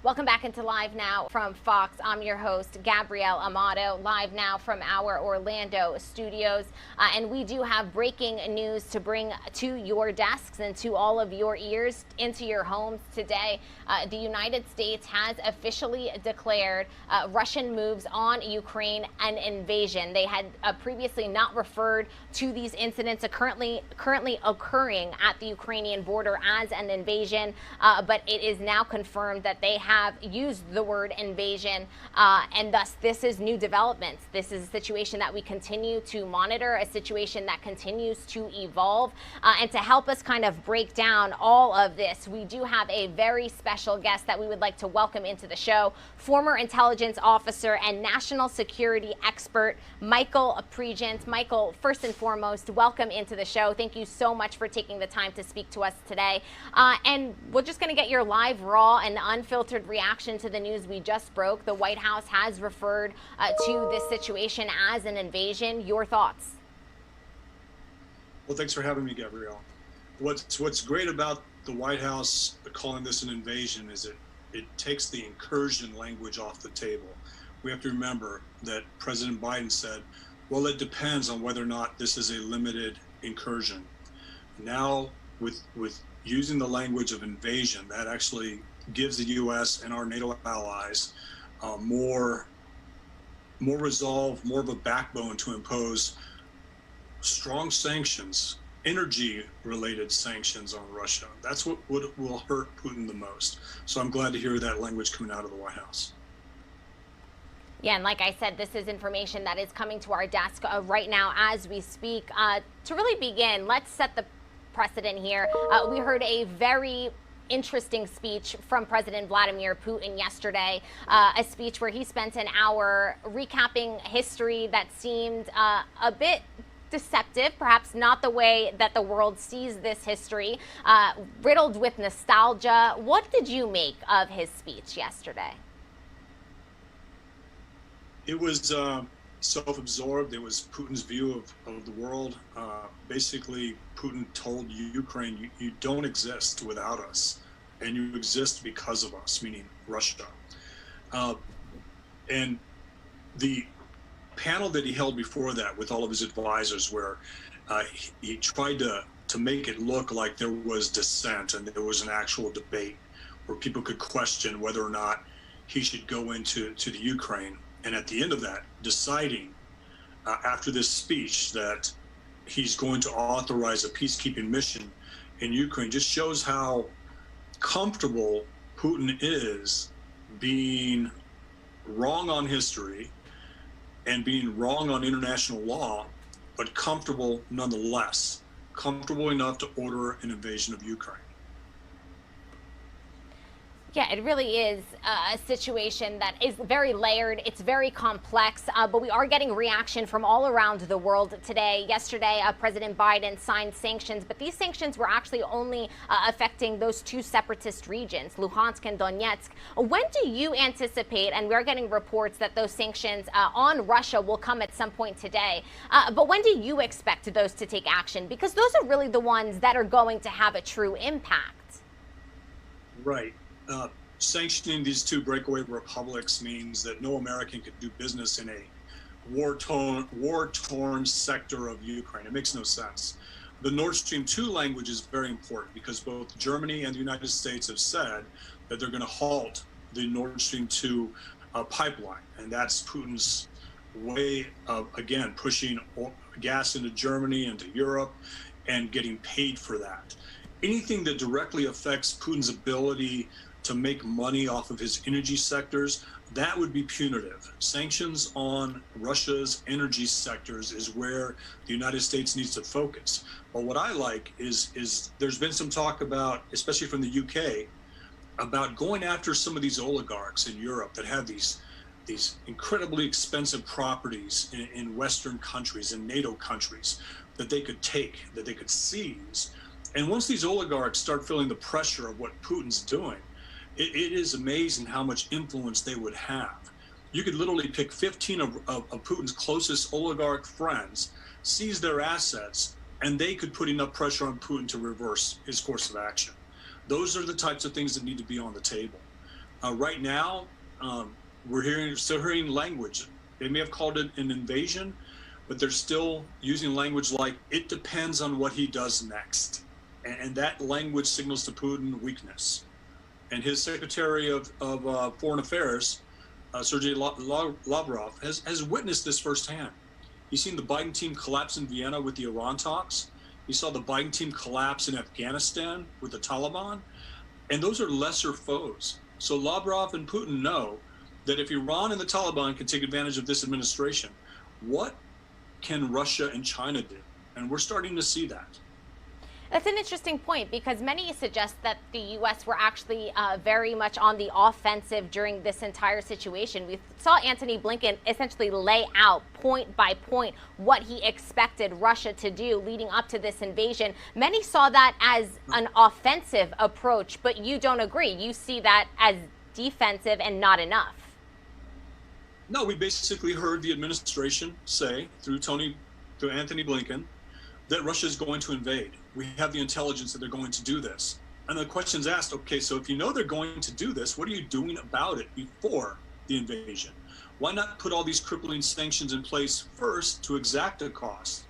Welcome back into Live Now from Fox. I'm your host, Gabrielle Amato, live now from our Orlando studios. And we do have breaking news to bring to your desks and to all of your ears, into your homes today. The United States has officially declared Russian moves on Ukraine an invasion. They had previously not referred to these incidents currently occurring at the Ukrainian border as an invasion, but it is now confirmed that they have used the word invasion, and thus this is new developments. This is a situation that we continue to monitor, a situation that continues to evolve, and to help us kind of break down all of this, we do have a very special guest that we would like to welcome into the show, former intelligence officer and national security expert, Michael Pregent. Michael, first and foremost, welcome into the show. Thank you so much for taking the time to speak to us today. And we're just going to get your live, raw, and unfiltered reaction to the news we just broke. The White House has referred to this situation as an invasion. Your thoughts? Well, thanks for having me, Gabrielle. What's great about the White House calling this an invasion is it takes the incursion language off the table. We have to remember that President Biden said, well, it depends on whether or not this is a limited incursion. Now, with using the language of invasion, that actually gives the U.S. and our NATO allies more resolve, more of a backbone to impose strong sanctions, energy-related sanctions on Russia. That's what will hurt Putin the most. So I'm glad to hear that language coming out of the White House. Yeah, and like I said, this is information that is coming to our desk right now as we speak. To really begin, let's set the precedent here. We heard a very interesting speech from President Vladimir Putin yesterday, a speech where he spent an hour recapping history that seemed a bit deceptive, perhaps not the way that the world sees this history, riddled with nostalgia. What did you make of his speech yesterday? It was self-absorbed. It was Putin's view of the world. Basically, Putin told Ukraine, you don't exist without us, and you exist because of us, meaning Russia. And the panel that he held before that with all of his advisors, where he tried to make it look like there was dissent and there was an actual debate where people could question whether or not he should go into the Ukraine. And at the end of that, deciding after this speech that he's going to authorize a peacekeeping mission in Ukraine just shows how comfortable Putin is being wrong on history and being wrong on international law, but comfortable nonetheless, comfortable enough to order an invasion of Ukraine. Yeah, it really is a situation that is very layered. It's very complex, but we are getting reaction from all around the world today. Yesterday, President Biden signed sanctions, but these sanctions were actually only affecting those two separatist regions, Luhansk and Donetsk. When do you anticipate, and we're getting reports that those sanctions on Russia will come at some point today, but when do you expect those to take action? Because those are really the ones that are going to have a true impact. Right. Sanctioning these two breakaway republics means that no American could do business in a war-torn sector of Ukraine. It makes no sense. The Nord Stream 2 language is very important because both Germany and the United States have said that they're going to halt the Nord Stream 2 pipeline. And that's Putin's way of, again, pushing gas into Germany, into Europe, and getting paid for that. Anything that directly affects Putin's ability to make money off of his energy sectors, that would be punitive. Sanctions on Russia's energy sectors is where the United States needs to focus. But what I like is there's been some talk about, especially from the UK, about going after some of these oligarchs in Europe that have these incredibly expensive properties in Western countries, in NATO countries, that they could take, that they could seize. And once these oligarchs start feeling the pressure of what Putin's doing, it is amazing how much influence they would have. You could literally pick 15 of Putin's closest oligarch friends, seize their assets, and they could put enough pressure on Putin to reverse his course of action. Those are the types of things that need to be on the table. Right now, we're still hearing language. They may have called it an invasion, but they're still using language like, it depends on what he does next. And that language signals to Putin weakness. And his Secretary of Foreign Affairs, Sergei Lavrov, has witnessed this firsthand. He's seen the Biden team collapse in Vienna with the Iran talks. He saw the Biden team collapse in Afghanistan with the Taliban. And those are lesser foes. So Lavrov and Putin know that if Iran and the Taliban can take advantage of this administration, what can Russia and China do? And we're starting to see that. That's an interesting point, because many suggest that the U.S. were actually very much on the offensive during this entire situation. We saw Antony Blinken essentially lay out point by point what he expected Russia to do leading up to this invasion. Many saw that as an offensive approach, but you don't agree. You see that as defensive and not enough. No, we basically heard the administration say through Antony Blinken that Russia is going to invade. We have the intelligence that they're going to do this. And the question's asked, okay, so if you know they're going to do this, what are you doing about it before the invasion? Why not put all these crippling sanctions in place first to exact a cost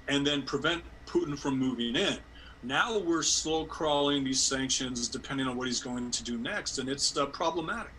and then prevent Putin from moving in? Now we're slow crawling these sanctions depending on what he's going to do next, and it's problematic.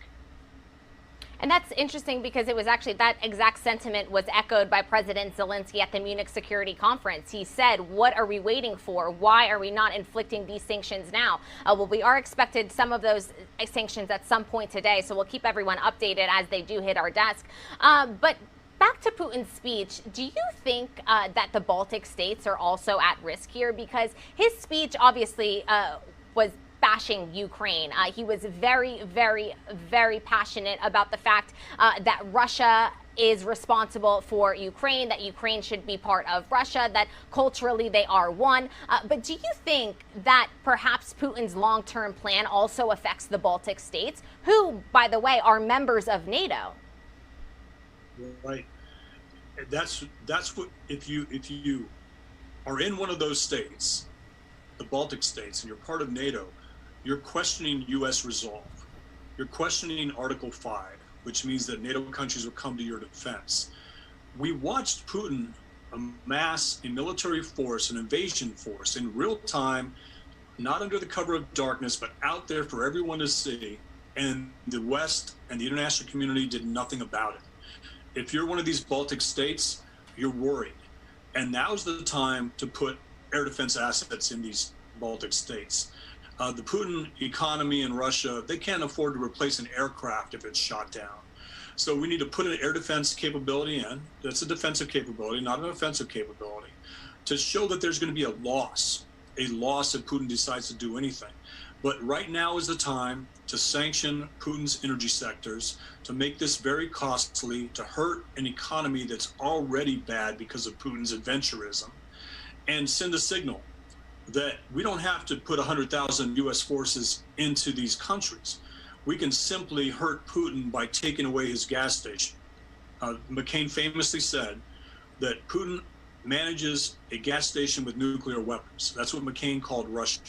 And that's interesting, because it was actually that exact sentiment was echoed by President Zelensky at the Munich Security Conference. He said, what are we waiting for? Why are we not inflicting these sanctions now? Well, we are expected some of those sanctions at some point today, so we'll keep everyone updated as they do hit our desk. But back to Putin's speech, do you think that the Baltic states are also at risk here? Because his speech obviously was bashing Ukraine. He was very, very, very passionate about the fact that Russia is responsible for Ukraine, that Ukraine should be part of Russia, that culturally they are one. But do you think that perhaps Putin's long-term plan also affects the Baltic states, who, by the way, are members of NATO? Right. That's what, if you are in one of those states, the Baltic states, and you're part of NATO, you're questioning U.S. resolve. You're questioning Article 5, which means that NATO countries will come to your defense. We watched Putin amass a military force, an invasion force, in real time, not under the cover of darkness, but out there for everyone to see. And the West and the international community did nothing about it. If you're one of these Baltic states, you're worried. And now's the time to put air defense assets in these Baltic states. The Putin economy in Russia, they can't afford to replace an aircraft if it's shot down. So we need to put an air defense capability in. That's a defensive capability, not an offensive capability, to show that there's going to be a loss if Putin decides to do anything. But right now is the time to sanction Putin's energy sectors, to make this very costly, to hurt an economy that's already bad because of Putin's adventurism, and send a signal that we don't have to put 100,000 U.S. forces into these countries. We can simply hurt Putin by taking away his gas station. McCain famously said that Putin manages a gas station with nuclear weapons. That's what McCain called Russia.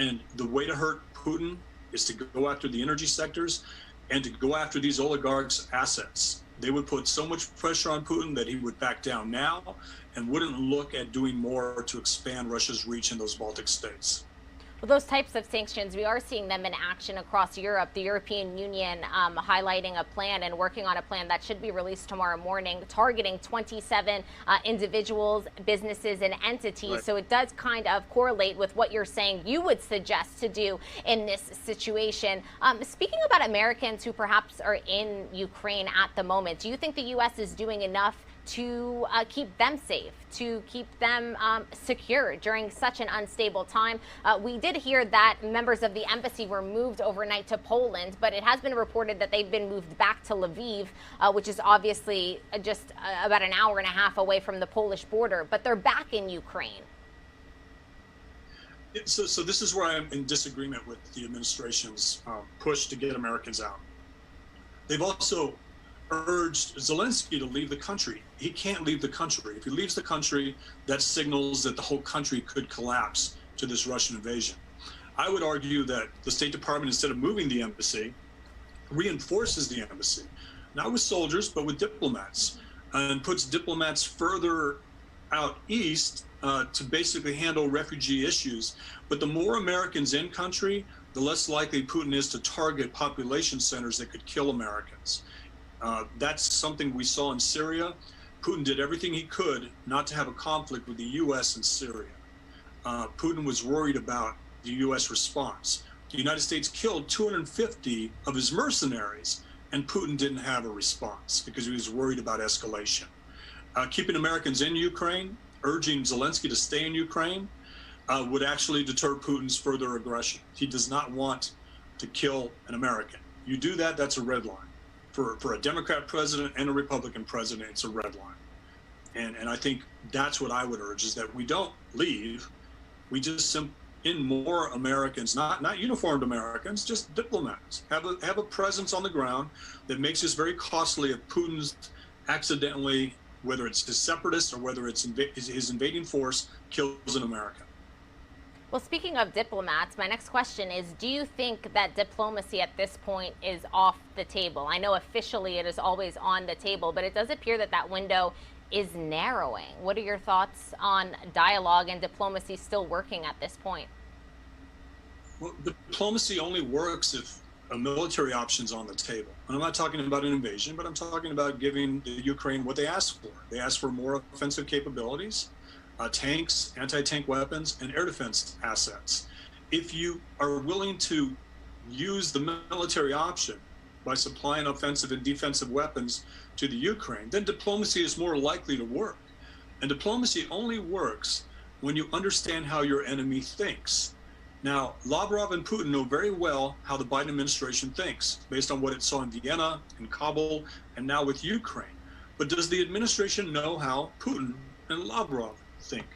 And the way to hurt Putin is to go after the energy sectors and to go after these oligarchs' assets. They would put so much pressure on Putin that he would back down now and wouldn't look at doing more to expand Russia's reach in those Baltic states. Well, those types of sanctions, we are seeing them in action across Europe. The European Union highlighting a plan and working on a plan that should be released tomorrow morning, targeting 27 individuals, businesses, and entities. Right. So it does kind of correlate with what you're saying you would suggest to do in this situation. Speaking about Americans who perhaps are in Ukraine at the moment, do you think the U.S. is doing enough to keep them safe, to keep them secure during such an unstable time? We did hear that members of the embassy were moved overnight to Poland, but it has been reported that they've been moved back to Lviv, which is obviously just about an hour and a half away from the Polish border, but they're back in Ukraine. So this is where I'm in disagreement with the administration's push to get Americans out. They've also urged Zelensky to leave the country. He can't leave the country. If he leaves the country, that signals that the whole country could collapse to this Russian invasion. I would argue that the State Department, instead of moving the embassy, reinforces the embassy, not with soldiers, but with diplomats, and puts diplomats further out east to basically handle refugee issues. But the more Americans in country, the less likely Putin is to target population centers that could kill Americans. That's something we saw in Syria. Putin did everything he could not to have a conflict with the U.S. and Syria. Putin was worried about the U.S. response. The United States killed 250 of his mercenaries, and Putin didn't have a response because he was worried about escalation. Keeping Americans in Ukraine, urging Zelensky to stay in Ukraine, would actually deter Putin's further aggression. He does not want to kill an American. You do that, that's a red line. For a Democrat president and a Republican president, it's a red line. And I think that's what I would urge, is that we don't leave. We just in more Americans, not uniformed Americans, just diplomats, have a presence on the ground that makes this very costly if Putin's accidentally, whether it's his separatists or whether it's his invading force, kills an American. Well, speaking of diplomats, my next question is, do you think that diplomacy at this point is off the table? I know officially it is always on the table, but it does appear that that window is narrowing. What are your thoughts on dialogue and diplomacy still working at this point? Well, diplomacy only works if a military option's on the table. And I'm not talking about an invasion, but I'm talking about giving the Ukraine what they asked for. They asked for more offensive capabilities, tanks, anti-tank weapons, and air defense assets. If you are willing to use the military option by supplying offensive and defensive weapons to the Ukraine, then diplomacy is more likely to work. And diplomacy only works when you understand how your enemy thinks. Now, Lavrov and Putin know very well how the Biden administration thinks, based on what it saw in Vienna, in Kabul, and now with Ukraine. But does the administration know how Putin and Lavrov think?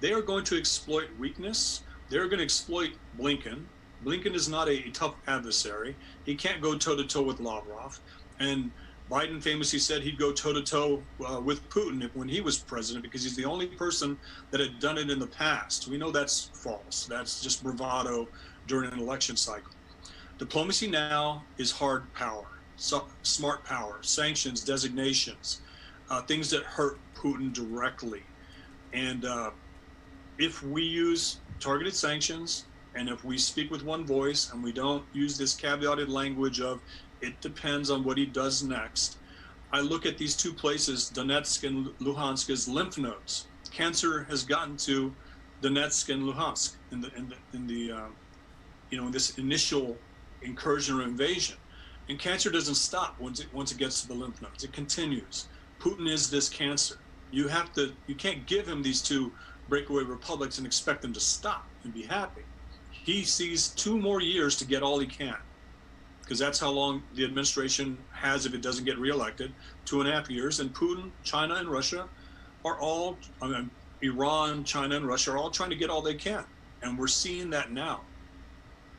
They are going to exploit weakness. They're going to exploit Blinken. Blinken is not a tough adversary. He can't go toe-to-toe with Lavrov. And Biden famously said he'd go toe-to-toe with Putin when he was president, because he's the only person that had done it in the past. We know that's false. That's just bravado during an election cycle. Diplomacy now is hard power, smart power, sanctions, designations, things that hurt Putin directly. And if we use targeted sanctions, and if we speak with one voice and we don't use this caveated language of it depends on what he does next, I look at these two places, Donetsk and Luhansk, as lymph nodes. Cancer has gotten to Donetsk and Luhansk in this initial incursion or invasion, and cancer doesn't stop once it gets to the lymph nodes. It continues. Putin is this cancer. You can't give him these two breakaway republics and expect them to stop and be happy. He sees 2 more years to get all he can, because that's how long the administration has if it doesn't get reelected, 2.5 years. And Putin, China, and Russia are all, Iran, China, and Russia are all trying to get all they can. And we're seeing that now.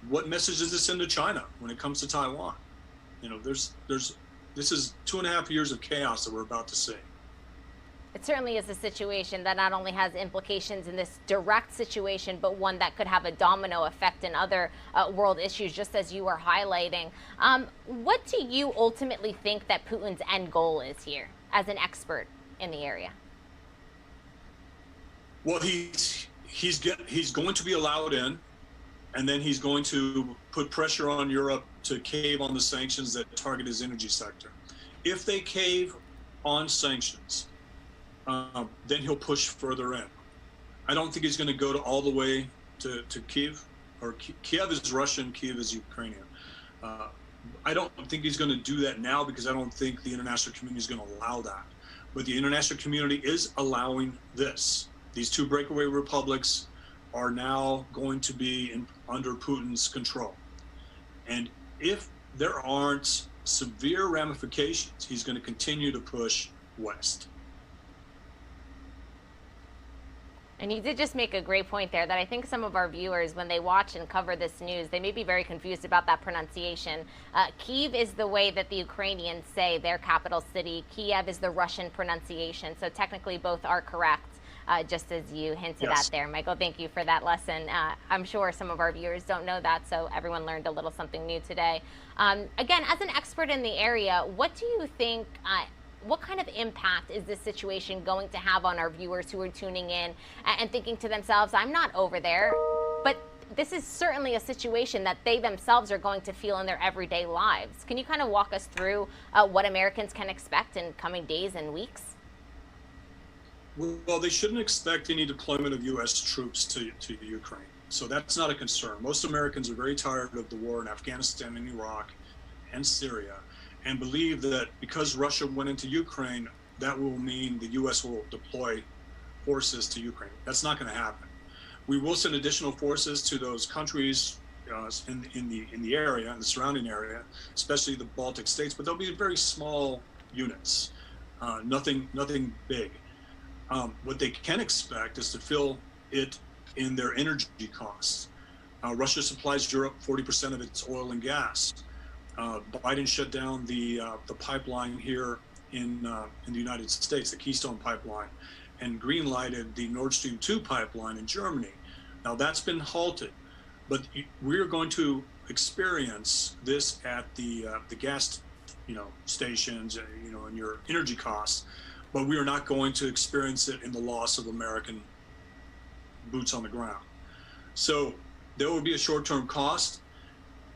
What message does this send to China when it comes to Taiwan? This is 2.5 years of chaos that we're about to see. It certainly is a situation that not only has implications in this direct situation, but one that could have a domino effect in other world issues, just as you were highlighting. What do you ultimately think that Putin's end goal is here, as an expert in the area? Well, he's going to be allowed in, and then he's going to put pressure on Europe to cave on the sanctions that target his energy sector. If they cave on sanctions, then he'll push further in. I don't think he's going to go all the way to Kiev, or Kiev is Russian, Kiev is Ukrainian. I don't think he's going to do that now, because I don't think the international community is going to allow that. But the international community is allowing this. These 2 breakaway republics are now going to be under Putin's control. And if there aren't severe ramifications, he's going to continue to push west. And you did just make a great point there that I think some of our viewers, when they watch and cover this news, they may be very confused about that pronunciation. Kyiv is the way that the Ukrainians say their capital city. Kiev is the Russian pronunciation. So technically both are correct. just as you hinted Yes. at there. Michael, thank you for that lesson. I'm sure some of our viewers don't know that, so everyone learned a little something new today. Again, as an expert in the area, what do you think, what kind of impact is this situation going to have on our viewers who are tuning in and thinking to themselves, I'm not over there, but this is certainly a situation that they themselves are going to feel in their everyday lives. Can you kind of walk us through what Americans can expect in coming days and weeks? Well, they shouldn't expect any deployment of U.S. troops to Ukraine. So that's not a concern. Most Americans are very tired of the war in Afghanistan and Iraq and Syria, and believe that because Russia went into Ukraine, that will mean the U.S. will deploy forces to Ukraine. That's not going to happen. We will send additional forces to those countries in the area, in the surrounding area, especially the Baltic states, but they'll be very small units, nothing big. What they can expect is to feel it in their energy costs. Russia supplies Europe 40% of its oil and gas. Biden shut down the pipeline here in the United States, the Keystone Pipeline, and green-lighted the Nord Stream 2 pipeline in Germany. Now that's been halted, but we're going to experience this at the gas, stations, in your energy costs, but we are not going to experience it in the loss of American boots on the ground. So there will be a short-term cost,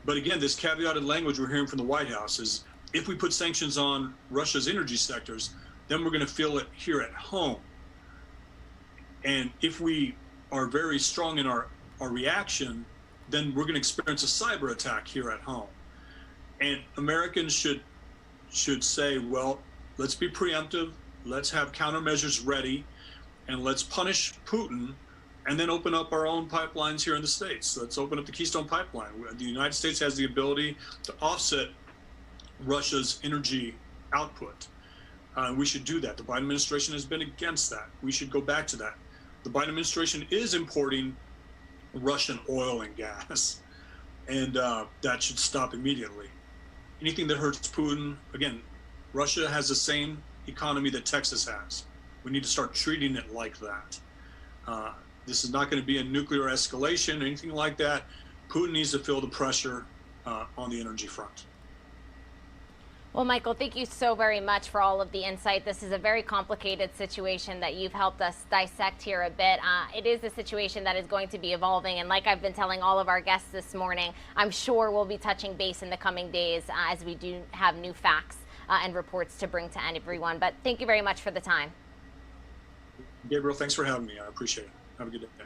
but again, this caveated language we're hearing from the White House is if we put sanctions on Russia's energy sectors, then we're going to feel it here at home. And if we are very strong in our reaction, then we're going to experience a cyber attack here at home. And Americans should say, well, let's be preemptive, let's have countermeasures ready, and let's punish Putin, and then open up our own pipelines here in the States. Let's open up the Keystone Pipeline. The United States has the ability to offset Russia's energy output. We should do that. The Biden administration has been against that. We should go back to that. The Biden administration is importing Russian oil and gas, and that should stop immediately. Anything that hurts Putin, again, Russia has the same economy that Texas has. We need to start treating it like that. This is not going to be a nuclear escalation or anything like that. Putin needs to feel the pressure on the energy front. Well, Michael, thank you so very much for all of the insight. This is a very complicated situation that you've helped us dissect here a bit. It is a situation that is going to be evolving, and like I've been telling all of our guests this morning, I'm sure we'll be touching base in the coming days as we do have new facts and reports to bring to everyone. But thank you very much for the time. Gabriel, thanks for having me. I appreciate it. Have a good day.